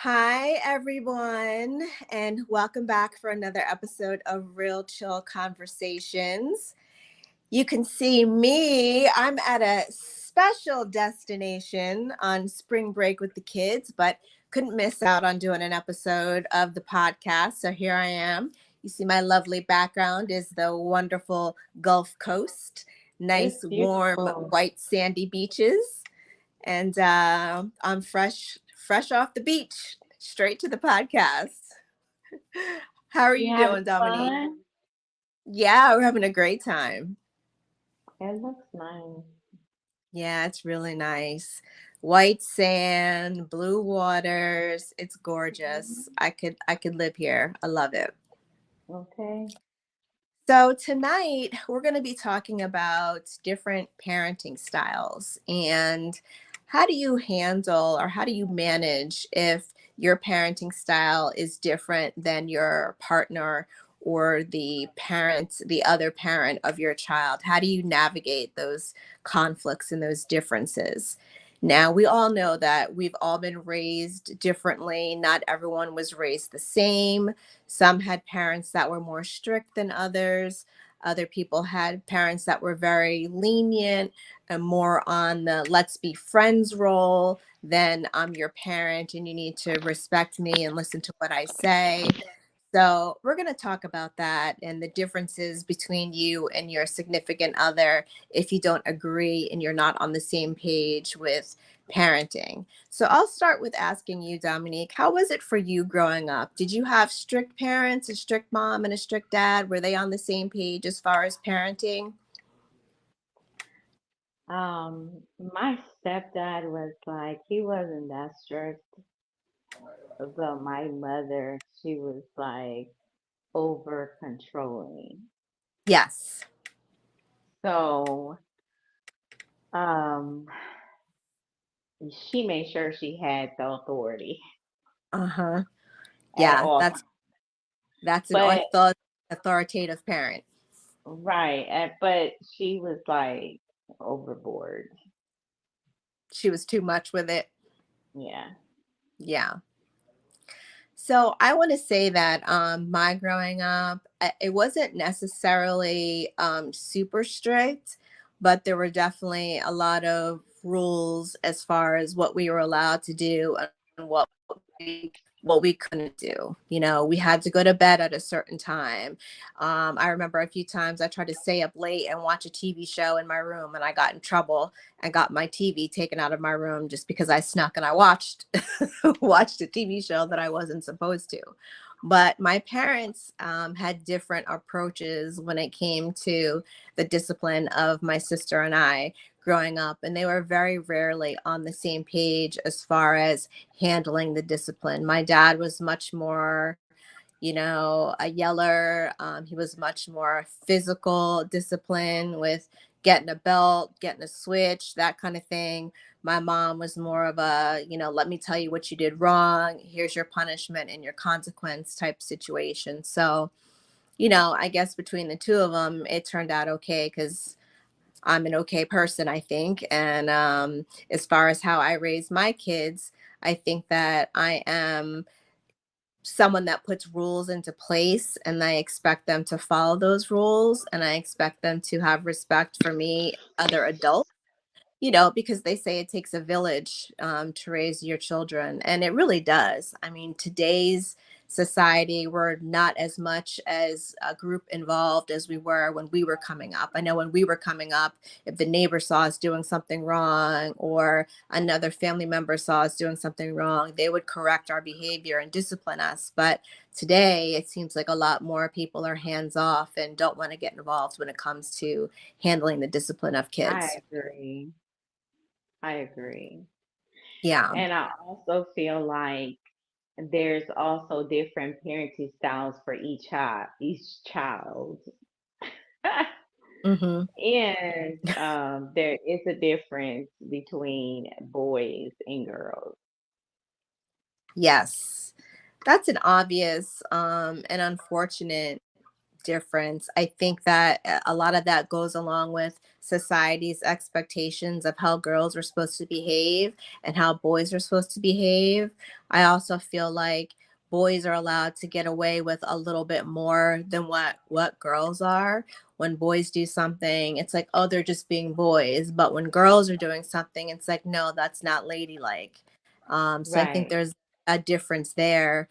Hi, everyone, and welcome back for another episode of Real Chill Conversations. You can see me. I'm at a special destination on spring break with the kids, but couldn't miss out on doing an episode of the podcast. So here I am. You see, my lovely background is the wonderful Gulf Coast, It's nice, warm, beautiful. white, sandy beaches. And I'm fresh off the beach, straight to the podcast. How are You you having doing, Dominique? fun? Yeah, we're having a great time. It looks nice. Yeah, it's really nice. White sand, blue waters. It's gorgeous. Mhm. I could live here. I love it. Okay. So tonight we're going to be talking about different parenting styles and how do you handle or how do you manage if your parenting style is different than your partner or the other parent of your child? How do you navigate those conflicts and those differences? Now, we all know that we've all been raised differently. Not everyone was raised the same. Some had parents that were more strict than others. Other people had parents that were very lenient and more on the let's be friends role than I'm your parent and you need to respect me and listen to what I say. So, we're going to talk about that and the differences between you and your significant other if you don't agree and you're not on the same page with parenting. So, I'll start with asking you, Dominique, how was it for you growing up? Did you have strict parents, a strict mom, and a strict dad? Were they on the same page as far as parenting? My stepdad was like, he wasn't that strict, but my mother, she was like over controlling. Yes. So, um, she made sure she had the authority Uh huh. at Yeah, all that's times. that's an But authoritative parent. right, but she was like overboard. She was too much with it. Yeah. Yeah. So I want to say that my growing up, it wasn't necessarily super strict, but there were definitely a lot of rules as far as what we were allowed to do and what we couldn't do. You know, we had to go to bed at a certain time. I remember a few times I tried to stay up late and watch a TV show in my room, and I got in trouble and got my TV taken out of my room just because I snuck and I watched watched a TV show that I wasn't supposed to. But my parents had different approaches when it came to the discipline of my sister and I growing up, and they were very rarely on the same page as far as handling the discipline. My dad was much more, a yeller. He was much more physical discipline with getting a belt, getting a switch, that kind of thing. My mom was more of a, let me tell you what you did wrong. Here's your punishment and your consequence type situation. So, I guess between the two of them, it turned out okay because I'm an okay person, I think. And as far as how I raise my kids, I think that I am someone that puts rules into place and I expect them to follow those rules and I expect them to have respect for me, other adults, because they say it takes a village to raise your children. And it really does. I mean, today's society, we're not as much as a group involved as we were when we were coming up. I know when we were coming up, if the neighbor saw us doing something wrong or another family member saw us doing something wrong, they would correct our behavior and discipline us. But today, it seems like a lot more people are hands off and don't want to get involved when it comes to handling the discipline of I kids. agree. I agree. Yeah. And I also feel like there's also different parenting styles for each child. Hmm. And there is a difference between boys and girls. Yes. That's an obvious and unfortunate difference. I think that a lot of that goes along with society's expectations of how girls are supposed to behave and how boys are supposed to behave. I also feel like boys are allowed to get away with a little bit more than what girls are. When boys do something, it's like, oh, they're just being boys. But when girls are doing something, it's like, no, that's not ladylike. So I think Right. there's a difference there,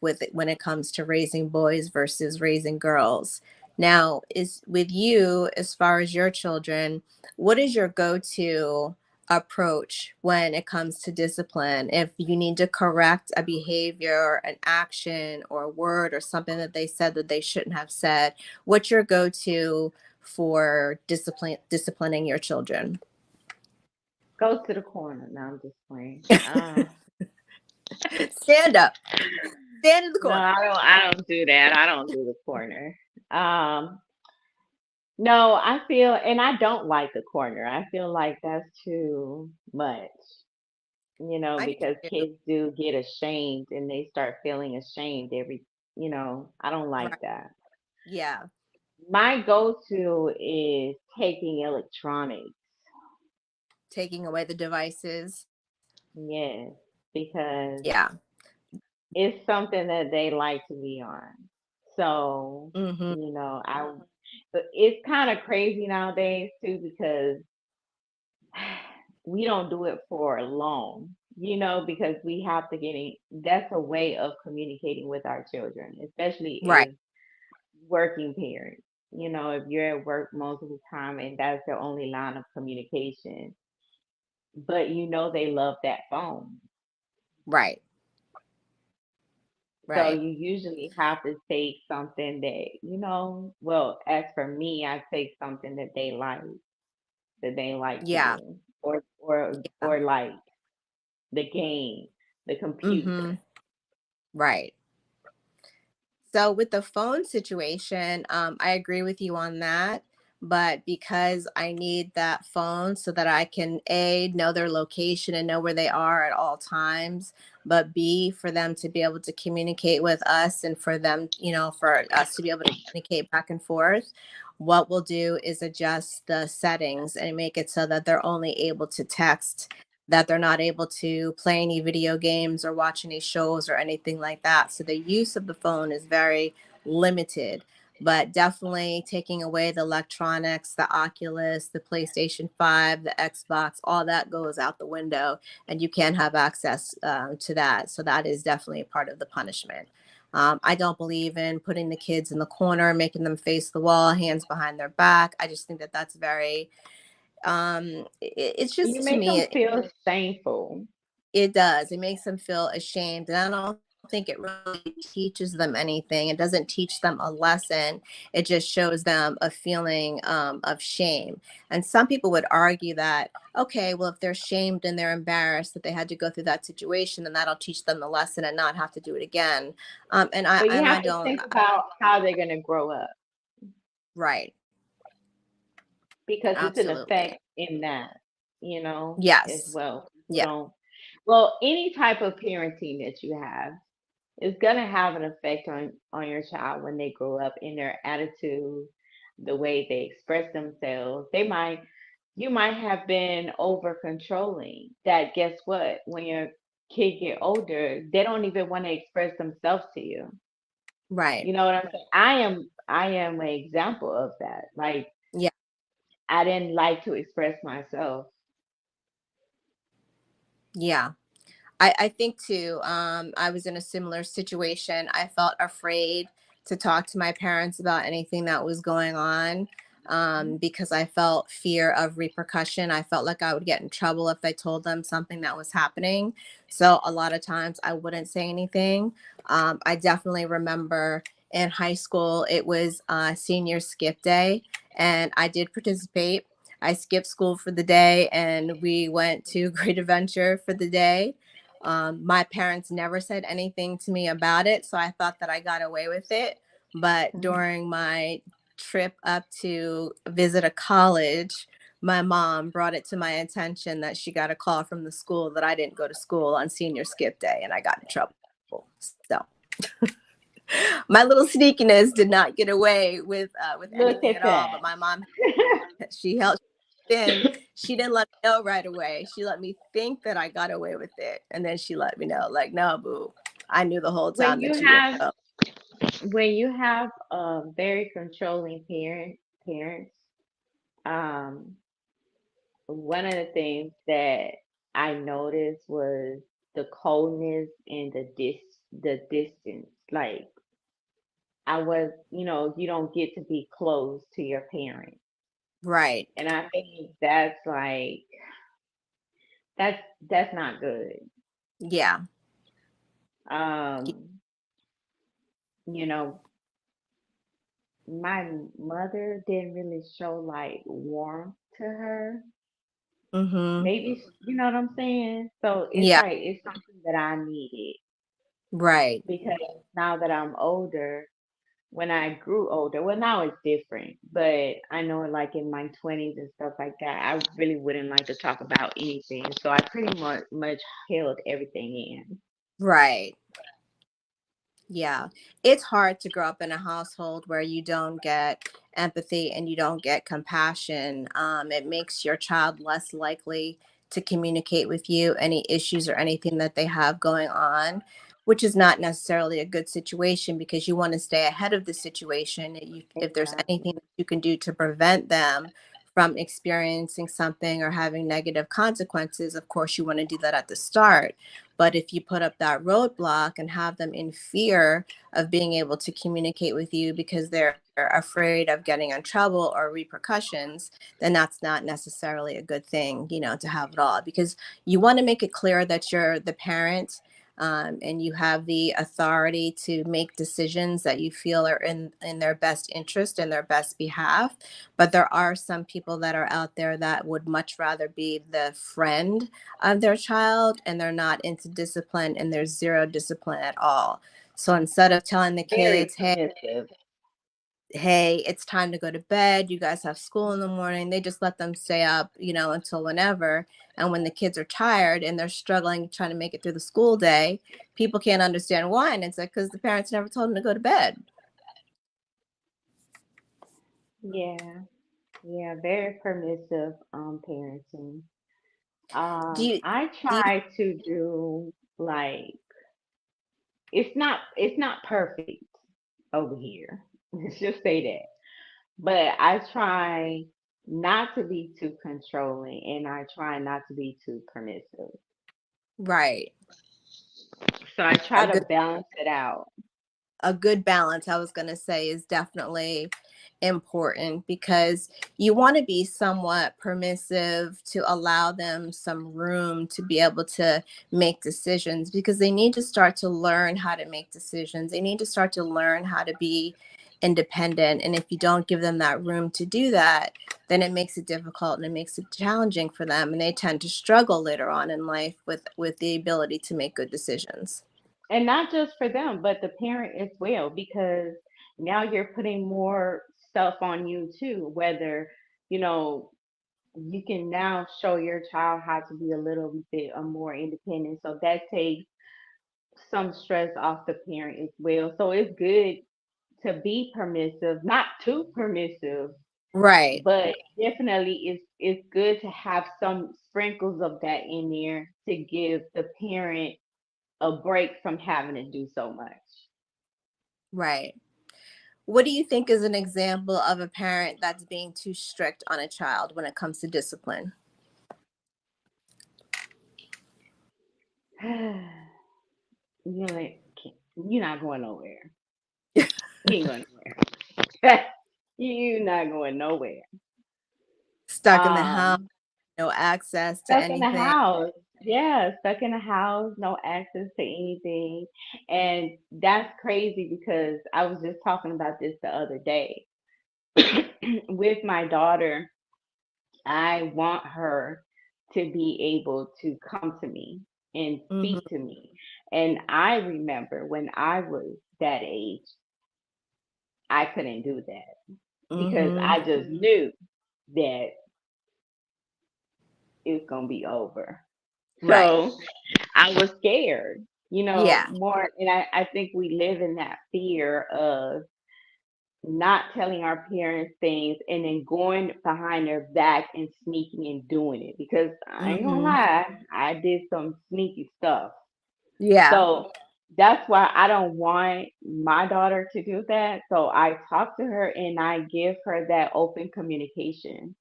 with when it comes to raising boys versus raising girls. Now, is with you, as far as your children, what is your go-to approach when it comes to discipline? If you need to correct a behavior, an action, or a word, or something that they said that they shouldn't have said, what's your go-to for disciplining your children? Go to the corner. No, I'm just playing. Stand up, stand in the No, corner. I don't do that. I don't do the corner. Um, no, I feel, and I don't like the corner. I feel like that's too much, I do because too. kids do get ashamed and they start feeling ashamed I don't Right. like that. Yeah. My go-to is taking electronics. Taking away the devices. Yes, because Yeah. it's something that they like to be on. So, Hmm. but it's kind of crazy nowadays too because we don't do it for long, because we have to that's a way of communicating with our children, especially Right. if working parents. If you're at work most of the time and that's their only line of communication, but they love that phone. Right. So Right. you usually have to take something that, well, as for me, I take something that they like to Yeah. do, or like the game, the Hmm. computer. Right. So with the phone situation, I agree with you on that. But because I need that phone so that I can A, know their location and know where they are at all times, but B, for them to be able to communicate with us and for them, for us to be able to communicate back and forth, what we'll do is adjust the settings and make it so that they're only able to text, that they're not able to play any video games or watch any shows or anything like that. So the use of the phone is very limited, but definitely taking away the electronics, the Oculus, the PlayStation 5, the Xbox, all that goes out the window, and you can't have access to that. So that is definitely a part of the punishment. I don't believe in putting the kids in the corner, making them face the wall, hands behind their back. I just think that that's very, it's You just to make me, them feel shameful. it does. It makes them feel ashamed. And I don't think it really teaches them anything. It doesn't teach them a lesson. It just shows them a feeling of shame. And some people would argue that, okay, well, if they're shamed and they're embarrassed that they had to go through that situation, then that'll teach them the lesson and not have to do it again. And I But you and I have to don't. think about how they're going to grow up, Right. because it's an Absolutely. effect in that, as Yes. well. People Yeah. don't, well, any type of parenting that you have is going to have an effect on your child when they grow up, in their attitude, the way they express themselves. You might have been over controlling that. Guess what? When your kid get older, they don't even want to express themselves to you. Right. You know what I'm saying? I am an example of that. Like, Yeah. I didn't like to express myself. Yeah. I think too, I was in a similar situation. I felt afraid to talk to my parents about anything that was going on, because I felt fear of repercussion. I felt like I would get in trouble if I told them something that was happening. So a lot of times I wouldn't say anything. I definitely remember in high school, it was senior skip day, and I did participate. I skipped school for the day and we went to Great Adventure for the day. My parents never said anything to me about it, so I thought that I got away with it. But Mhm. during my trip up to visit a college, my mom brought it to my attention that she got a call from the school that I didn't go to school on senior skip day and I got in trouble. So, My little sneakiness did not get away with Look anything at at all. that. But my mom, she held in. She didn't let me know right away. She let me think that I got away with it, and then she let me know, like, no, boo, I knew the whole When time you that you didn't have know. when you have very controlling parents, um, one of the things that I noticed was the coldness and the distance. Like I was, you don't get to be close to your parents. Right. And I think that's like that's not good. Yeah. Um, you know, my mother didn't really show like warmth to her. Mm-hmm. Maybe you know what I'm saying? So it's Yeah. like it's something that I needed Right. because now that I'm older, when I grew older, well now it's different, but I know like in my 20s and stuff like that, I really wouldn't like to talk about anything. So I pretty much held everything in. Right. Yeah. It's hard to grow up in a household where you don't get empathy and you don't get compassion. It makes your child less likely to communicate with you any issues or anything that they have going on, which is not necessarily a good situation because you want to stay ahead of the situation. If there's anything Exactly. that you can do to prevent them from experiencing something or having negative consequences, of course, you want to do that at the start. But if you put up that roadblock and have them in fear of being able to communicate with you because they're afraid of getting in trouble or repercussions, then that's not necessarily a good thing, to have it all. Because you want to make it clear that you're the parent, and you have the authority to make decisions that you feel are in their best interest and their best behalf. But there are some people that are out there that would much rather be the friend of their child, and they're not into discipline, and there's zero discipline at all. So instead of telling the Very kids, permissive. hey, it's time to go to bed, you guys have school in the morning, they just let them stay up, until whenever. And when the kids are tired and they're struggling trying to make it through the school day, people can't understand why. And it's like, because the parents never told them to go to bed. Yeah. Yeah, very permissive parenting. Do you, I do you, try to do like it's not perfect over here. Let's just say that. But I try not to be too controlling and I try not to be too permissive. right. So I A try to good balance it out. a good balance, I was going to say, is definitely important because you want to be somewhat permissive to allow them some room to be able to make decisions, because they need to start to learn how to make decisions. They need to start to learn how to be independent. And if you don't give them that room to do that, then it makes it difficult and it makes it challenging for them. And they tend to struggle later on in life with the ability to make good decisions. And not just for them, but the parent as well, because now you're putting more stuff on you too, whether, you know, you can now show your child how to be a little bit more independent. So that takes some stress off the parent as well. So it's good to be permissive, not too permissive, Right. but definitely it's good to have some sprinkles of that in there to give the parent a break from having to do so much. Right. What do you think is an example of a parent that's being too strict on a child when it comes to discipline? You ain't, you're not going nowhere. You ain't going nowhere. You're not going nowhere. Stuck in the house, Um, no access to Stuck in the anything. house. Yeah, stuck in the house, no access to anything. And that's crazy because I was just talking about this the other day. With my daughter, I want her to be able to come to me and Hmm. speak to me. And I remember when I was that age, I couldn't do that because Hmm. I just knew that it's going to be over. Right. So I was scared. Yeah. more. And I think we live in that fear of not telling our parents things and then going behind their back and sneaking and doing it. Because I ain't gonna Hmm. lie, I did some sneaky stuff. Yeah. So that's why I don't want my daughter to do that. So I talk to her and I give her that open communication.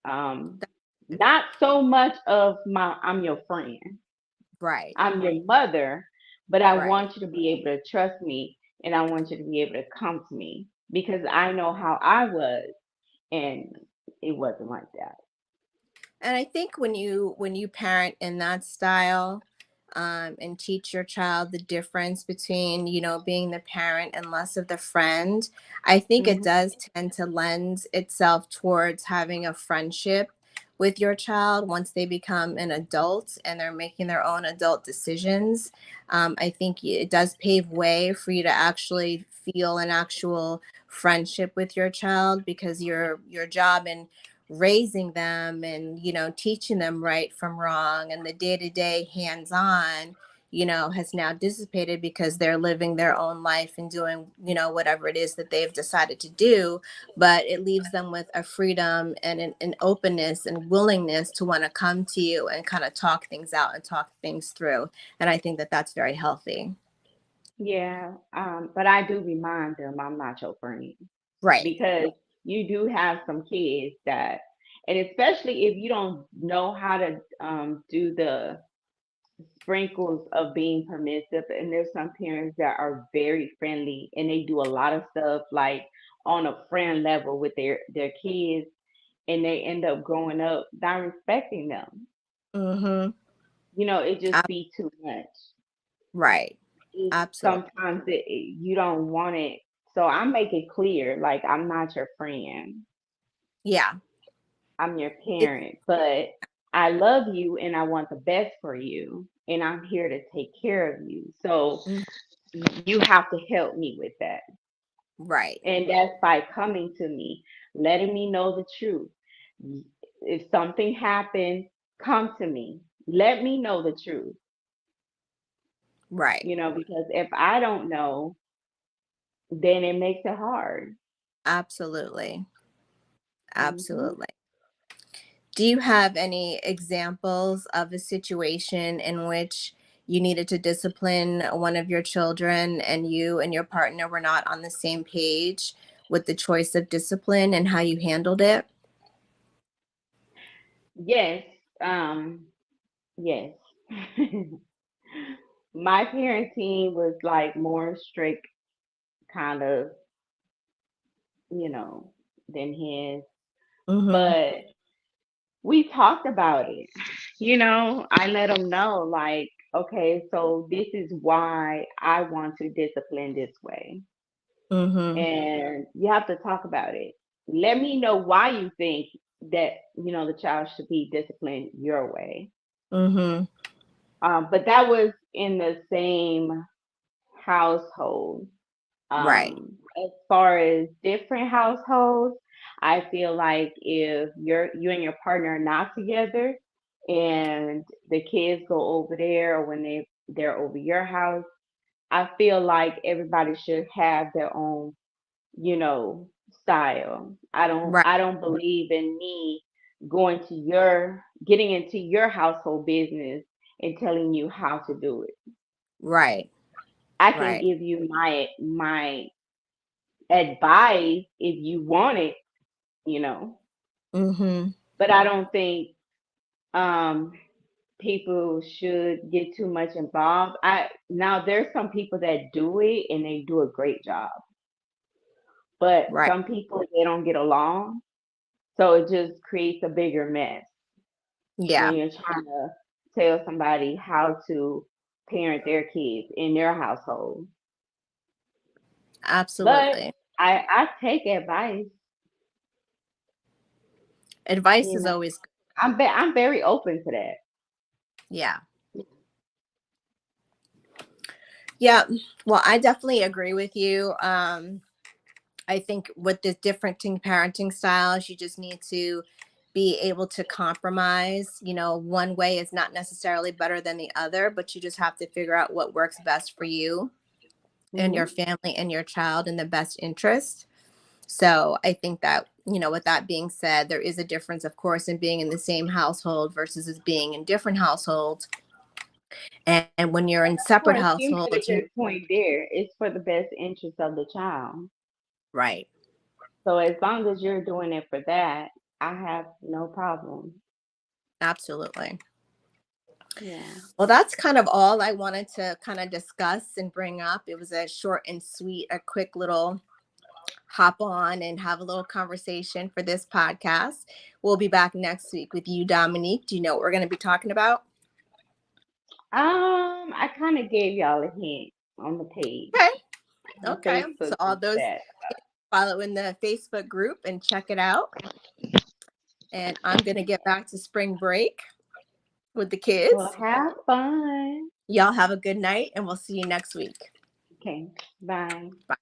Um, Not so much of I'm your friend, Right. I'm your mother, but I Right. want you to be able to trust me and I want you to be able to come to me because I know how I was and it wasn't like that. And I think when you parent in that style, and teach your child the difference between, being the parent and less of the friend, I think it Hmm. does tend to lend itself towards having a friendship with your child once they become an adult and they're making their own adult decisions. I think it does pave way for you to actually feel an actual friendship with your child, because your job in raising them and teaching them right from wrong and the day-to-day hands-on has now dissipated because they're living their own life and doing whatever it is that they've decided to do. But it leaves them with a freedom and an openness and willingness to want to come to you and kind of talk things out and talk things through. And I think that that's very healthy. Yeah, but I do remind them I'm not your friend Right. because you do have some kids that, and especially if you don't know how to do the sprinkles of being permissive, and there's some parents that are very friendly and they do a lot of stuff like on a friend level with their kids, and they end up growing up not respecting them. Mm-hmm. It just be too much. Right. Absolutely. Sometimes you don't want it. So I make it clear, like I'm not your friend. Yeah. I'm your It, parent, but I love you and I want the best for you, and I'm here to take care of you. So mm, you have to help me with that. right. And that's by coming to me, letting me know the truth. If something happens, come to me. Let me know the truth, Right. because if I don't know, then it makes it hard. Absolutely. Hmm. Absolutely. Do you have any examples of a situation in which you needed to discipline one of your children and you and your partner were not on the same page with the choice of discipline and how you handled it? Yes. Um, yes. My parenting was like more strict, kind of, you know, than his. Mm-hmm. But we talked about it. I let him know, like, okay, so this is why I want to discipline this way. Mm-hmm. And you have to talk about it. Let me know why you think that, the child should be disciplined your way. Mm-hmm. But that was in the same household. Right. As far as different households, I feel like if you and your partner are not together and the kids go over there or when they're over your house, I feel like everybody should have their own, style. I don't Right. I don't believe in me getting into your household business and telling you how to do it. Right. I can Right. give you my advice if you want it, you know. Mm-hmm. But I don't think um people should get too much involved. I Now there's some people that do it and they do a great job. But Right. some people they don't get along, so it just creates a bigger mess when Yeah. you're trying to tell somebody how to parent their kids in their household. But Absolutely. I take advice, Advice you is know. always good. I'm very open to that. Yeah. Yeah. Well, I definitely agree with you. I think with the different parenting styles, you just need to be able to compromise. You know, one way is not necessarily better than the other, but you just have to figure out what works best for you and your Hmm. family and your child in the best interest. So I think that, you know, with that being said, there is a difference, of course, in being in the same household versus as being in different households. And when you're in Of separate course, you made a households, you good point there. It's for the best interest of the child. right. So as long as you're doing it for that, I have no problem. Absolutely. Yeah. Well, that's kind of all I wanted to kind of discuss and bring up. It was a short and sweet, a quick little hop on and have a little conversation for this podcast. We'll be back next week with you, Dominique. Do you know what we're going to be talking about? I kind of gave y'all a hint on the page, Okay. on the Okay. So Facebook all group those chat. follow in the Facebook group and check it out. And I'm going to get back to spring break with the Well, kids. have fun. Y'all have a good night and we'll see you next week. Okay. Bye. Bye.